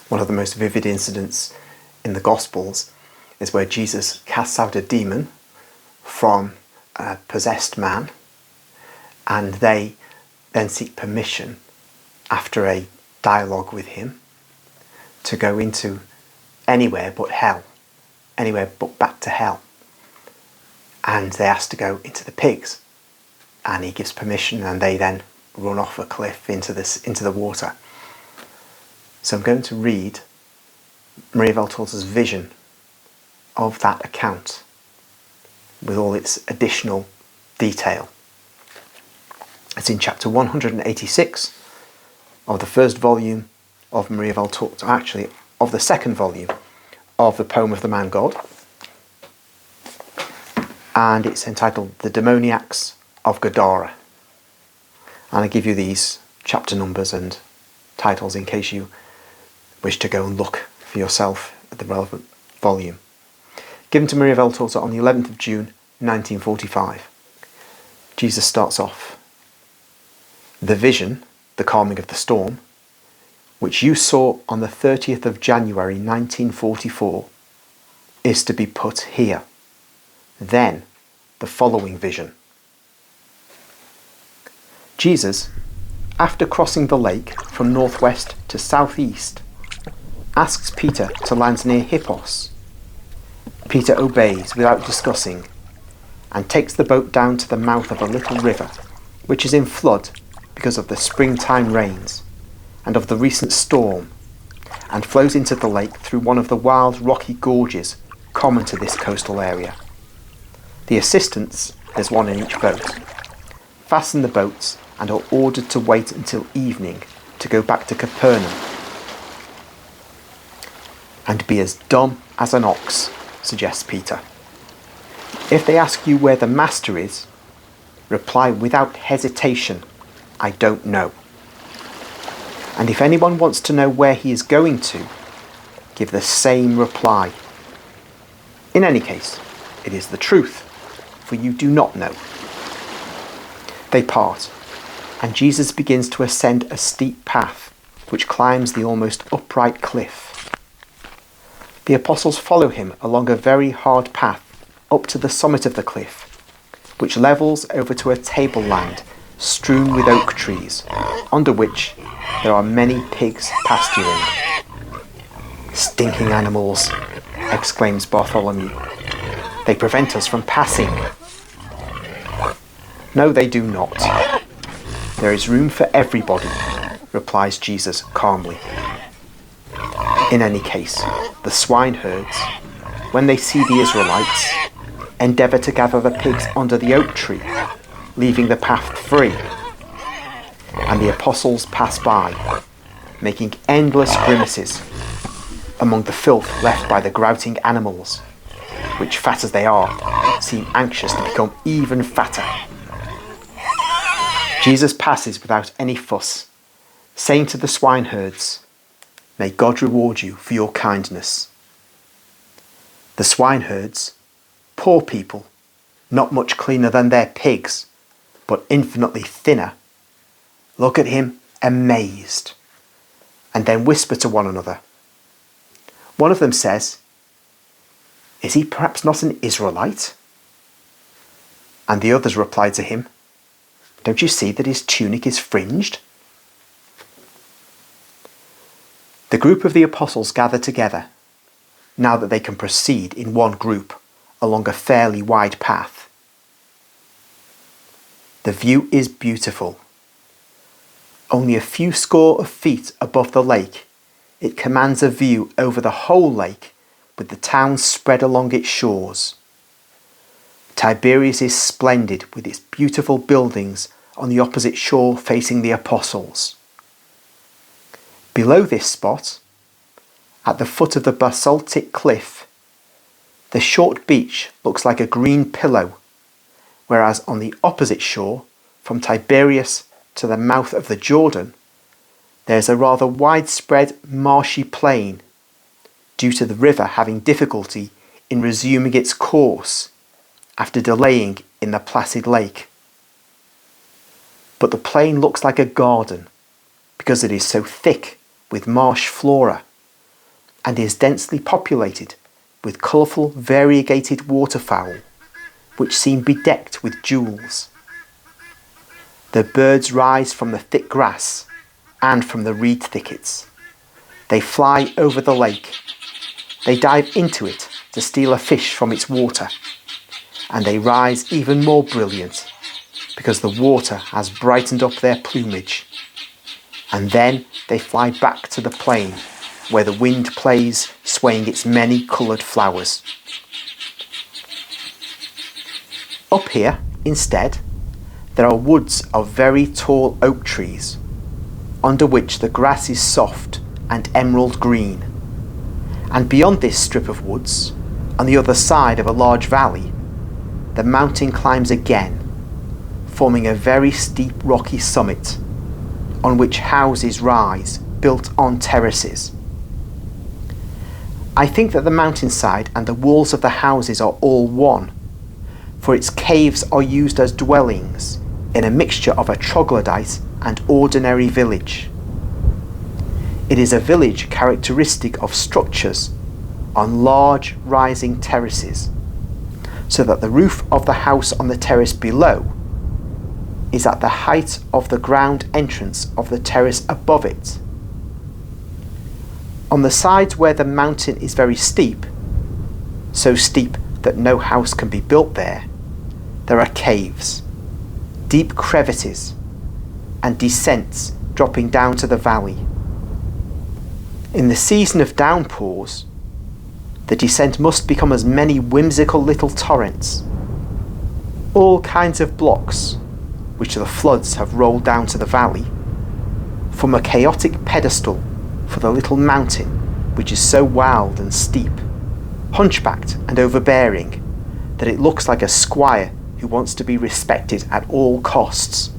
One of the most vivid incidents in the Gospels is where Jesus casts out a demon from a possessed man, and they then seek permission after a dialogue with him to go into anywhere but hell, anywhere but back to hell. And they ask to go into the pigs, and he gives permission, and they then run off a cliff into the water. So I'm going to read Maria Valtorta's vision of that account with all its additional detail. It's in chapter 186 of the first volume of Maria Valtorta, actually of the second volume of the Poem of the Man God, and it's entitled The Demoniacs of Gadara. And I give you these chapter numbers and titles in case you wish to go and look for yourself at the relevant volume. Given to Maria Valtorta on the 11th of June 1945. Jesus starts off: "The vision, the calming of the storm, which you saw on the 30th of January 1944, is to be put here. Then, the following vision. Jesus, after crossing the lake from northwest to southeast, asks Peter to land near Hippos. Peter obeys without discussing and takes the boat down to the mouth of a little river, which is in flood because of the springtime rains and of the recent storm, and flows into the lake through one of the wild rocky gorges common to this coastal area. The assistants, there's one in each boat, fasten the boats and are ordered to wait until evening to go back to Capernaum. And be as dumb as an ox, suggests Peter. If they ask you where the master is, reply without hesitation, I don't know. And if anyone wants to know where he is going to, give the same reply. In any case, it is the truth, for you do not know." They part, and Jesus begins to ascend a steep path which climbs the almost upright cliff. The apostles follow him along a very hard path up to the summit of the cliff, which levels over to a tableland strewn with oak trees, under which there are many pigs pasturing. "Stinking animals," exclaims Bartholomew. "They prevent us from passing." "No, they do not. There is room for everybody," replies Jesus calmly. In any case, the swineherds, when they see the Israelites, endeavour to gather the pigs under the oak tree, leaving the path free. And the apostles pass by, making endless grimaces among the filth left by the grouting animals, which, fat as they are, seem anxious to become even fatter. Jesus passes without any fuss, saying to the swineherds, "May God reward you for your kindness." The swineherds, poor people, not much cleaner than their pigs, but infinitely thinner, look at him amazed, and then whisper to one another. One of them says, "Is he perhaps not an Israelite?" And the others reply to him, "Don't you see that his tunic is fringed?" The group of the apostles gather together, now that they can proceed in one group along a fairly wide path. The view is beautiful. Only a few score of feet above the lake, it commands a view over the whole lake with the towns spread along its shores. Tiberias is splendid with its beautiful buildings on the opposite shore facing the apostles. Below this spot, at the foot of the basaltic cliff, the short beach looks like a green pillow, whereas on the opposite shore, from Tiberias to the mouth of the Jordan, there's a rather widespread marshy plain, due to the river having difficulty in resuming its course after delaying in the placid lake. But the plain looks like a garden because it is so thick with marsh flora and is densely populated with colourful variegated waterfowl, which seem bedecked with jewels. The birds rise from the thick grass and from the reed thickets. They fly over the lake. They dive into it to steal a fish from its water, and they rise even more brilliant because the water has brightened up their plumage. And then they fly back to the plain where the wind plays, swaying its many coloured flowers. Up here, instead, there are woods of very tall oak trees, under which the grass is soft and emerald green. And beyond this strip of woods, on the other side of a large valley, the mountain climbs again, forming a very steep rocky summit, on which houses rise, built on terraces. I think that the mountainside and the walls of the houses are all one, for its caves are used as dwellings in a mixture of a troglodyte and ordinary village. It is a village characteristic of structures on large rising terraces, so that the roof of the house on the terrace below is at the height of the ground entrance of the terrace above it. On the sides where the mountain is very steep, so steep that no house can be built there are caves, deep crevices, and descents dropping down to the valley. In the season of downpours, the descent must become as many whimsical little torrents. All kinds of blocks, which the floods have rolled down to the valley, form a chaotic pedestal for the little mountain which is so wild and steep, hunchbacked and overbearing, that it looks like a squire who wants to be respected at all costs.